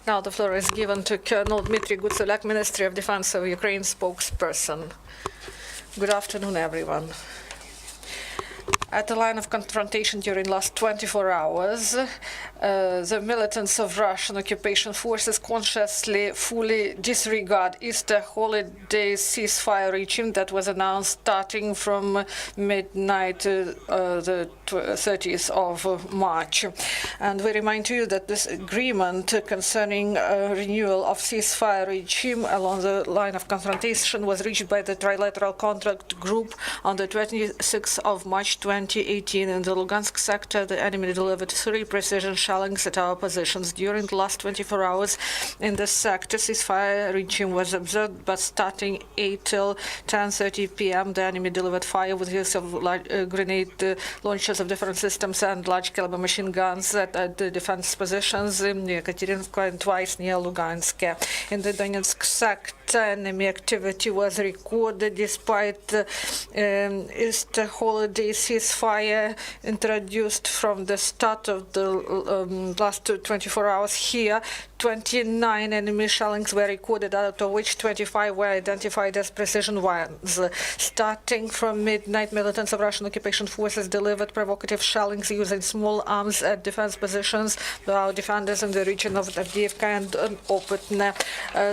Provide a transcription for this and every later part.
Now the floor is given to Colonel Dmytro Hutsulyak, Ministry of Defense of Ukraine spokesperson. Good afternoon, everyone. At the line of confrontation during the last 24 hours, the militants of Russian occupation forces consciously, fully disregard Easter holiday ceasefire regime that was announced starting from midnight the 30th of March. And we remind you that this agreement concerning renewal of ceasefire regime along the line of confrontation was reached by the Trilateral Contact Group on the 26th of March 2018. In the Lugansk sector, the enemy delivered 3 precision shellings at our positions. During the last 24 hours in this sector, ceasefire regime was observed, but starting 8 till 10:30 p.m., the enemy delivered fire with use of grenade launchers of different systems and large caliber machine guns at the defense positions in Yekaterinivka and twice near Lugansk. In the Donetsk sector, enemy activity was recorded despite Easter holiday ceasefire introduced from the start of the last 24 hours here. 29 enemy shellings were recorded, out of which 25 were identified as precision ones. Starting from midnight, militants of Russian occupation forces delivered provocative shellings using small arms at defense positions to our defenders in the region of Avdiivka and Opytne.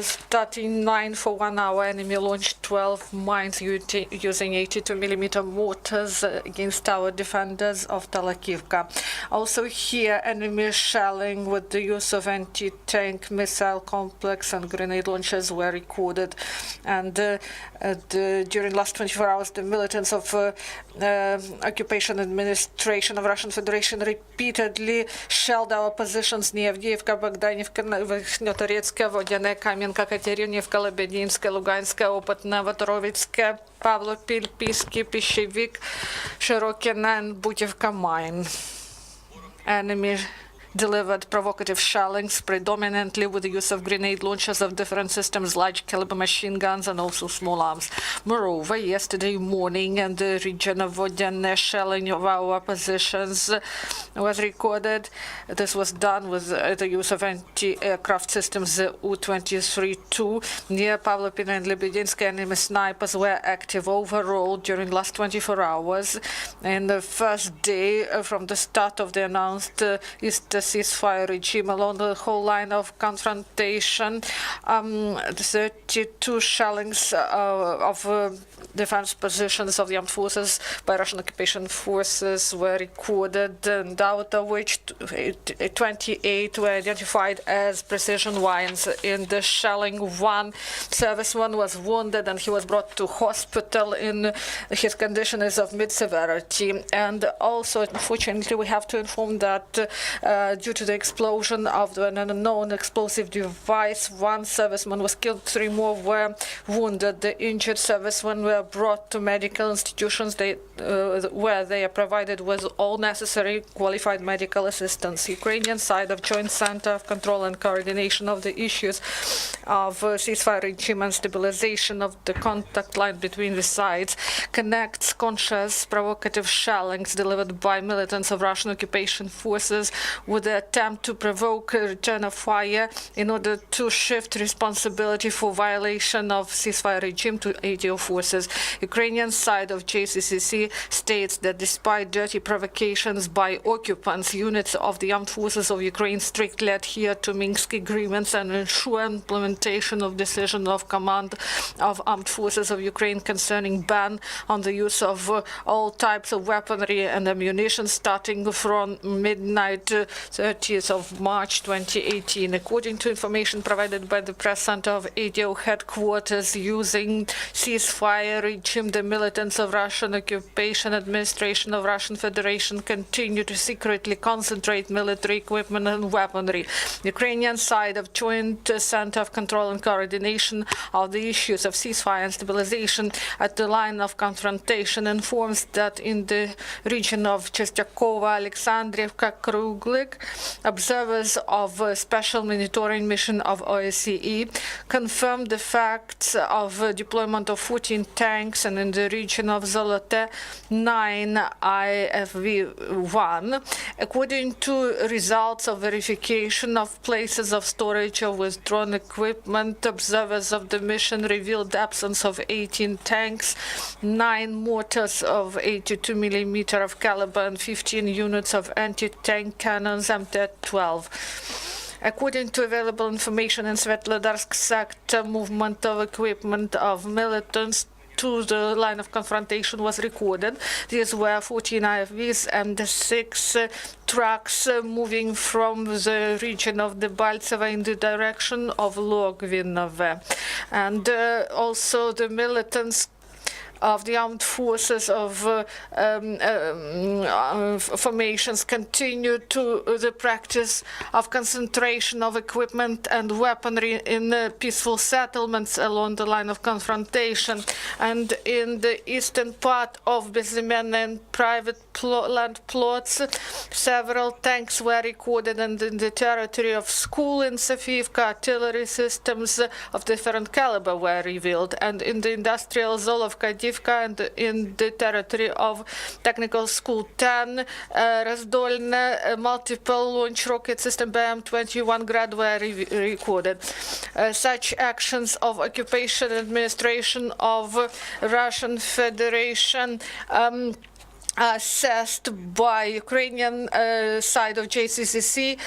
Starting 9 for 1 hour, enemy launched 12 mines using 82mm mortars against our defenders of Talakivka. Also here, enemy shelling with the use of anti-tank missile complex and grenade launchers were recorded. And during the last 24 hours, the militants of Occupation Administration of Russian Federation repeatedly shelled our positions near Avdiivka, Bogdanivka, Verkhnotoretska, Vodяне, Kamenka, Katerinivka, Lebedinska, Luganska, Opytne, Votorovitska, Pavlopil, Pisky, Pishevik, Shirokina, and Butivka mine. Enemy delivered provocative shellings, predominantly with the use of grenade launchers of different systems, large caliber machine guns, and also small arms. Moreover, yesterday morning in the region of Vodяне, shelling of our positions was recorded. This was done with the use of anti-aircraft systems U-23-2. Near Pavlopil and Lebedinsk, enemy snipers were active overall during the last 24 hours. In the first day from the start of the announced Easter ceasefire regime along the whole line of confrontation, 32 shellings of defense positions of the armed forces by Russian occupation forces were recorded, and out of which 28 were identified as precision ones. In the shelling, 1 serviceman was wounded and he was brought to hospital. In his condition is of mid-severity. And also, unfortunately, we have to inform that due to the explosion of an unknown explosive device, 1 serviceman was killed, 3 more were wounded. The injured servicemen were brought to medical institutions where they are provided with all necessary qualified medical assistance. Ukrainian side of Joint Center of Control and Coordination of the issues of ceasefire regime and stabilization of the contact line between the sides connects conscious provocative shellings delivered by militants of Russian occupation forces with the attempt to provoke a return of fire in order to shift responsibility for violation of ceasefire regime to ADO forces. Ukrainian side of JCCC states that despite dirty provocations by occupants, units of the armed forces of Ukraine strictly adhere to Minsk agreements and ensure implementation of decision of command of armed forces of Ukraine concerning ban on the use of all types of weaponry and ammunition starting from midnight 30th of March 2018. According to information provided by the press center of ADO headquarters, using ceasefire regime, the militants of Russian Occupation Administration of Russian Federation continue to secretly concentrate military equipment and weaponry. The Ukrainian side of Joint Center of Control and Coordination of the issues of ceasefire and stabilization at the line of confrontation informs that in the region of Chestyakovo, Alexandriivka, Kruglik, observers of a special monitoring mission of OSCE confirmed the facts of deployment of 14 tanks and in the region of Zolote 9 IFV-1. According to results of verification of places of storage of withdrawn equipment, observers of the mission revealed the absence of 18 tanks, 9 mortars of 82 mm of caliber and 15 units of anti-tank cannons MT-12. According to available information in Svetlodarsk sector, movement of equipment of militants to the line of confrontation was recorded. These were 14 IFVs and 6 trucks moving from the region of the Baltseva in the direction of Logvinove. And also the militants of the armed forces of formations continue to the practice of concentration of equipment and weaponry in peaceful settlements along the line of confrontation. And in the eastern part of Bezimena and private land plots, several tanks were recorded, and in the territory of school in Sofivka, artillery systems of different caliber were revealed, and in the industrial Zolovka, and in the territory of Technical School 10, Razdolne, multiple launch rocket system BM-21 Grad were recorded. Such actions of occupation administration of Russian Federation assessed by Ukrainian side of JCCC.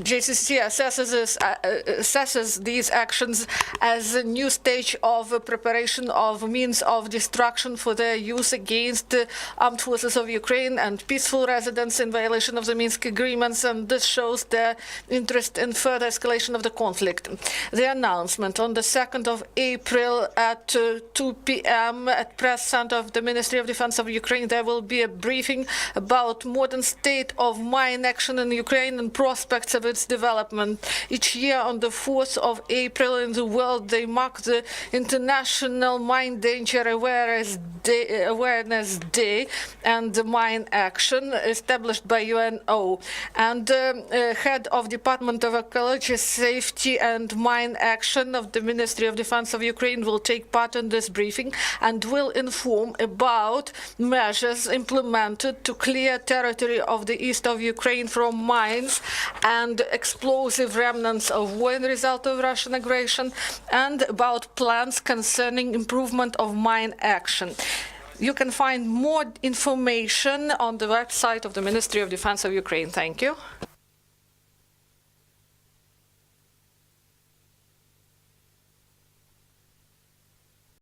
JCCC assesses these actions as a new stage of preparation of means of destruction for their use against the armed forces of Ukraine and peaceful residents in violation of the Minsk agreements, and this shows their interest in further escalation of the conflict. The announcement on the 2nd of April at 2 p.m. at Press Center of the Ministry of Defense of Ukraine, there will be a briefing about modern state of mine action in Ukraine and prospects of its development. Each year on the 4th of April in the world, they mark the International Mine Danger Awareness Day and Mine Action established by UNO. And head of Department of Ecology, Safety and Mine Action of the Ministry of Defense of Ukraine will take part in this briefing and will inform about measures implemented to clear territory of the east of Ukraine from mines and explosive remnants of war in the result of Russian aggression, and about plans concerning improvement of mine action. You can find more information on the website of the Ministry of Defense of Ukraine. Thank you.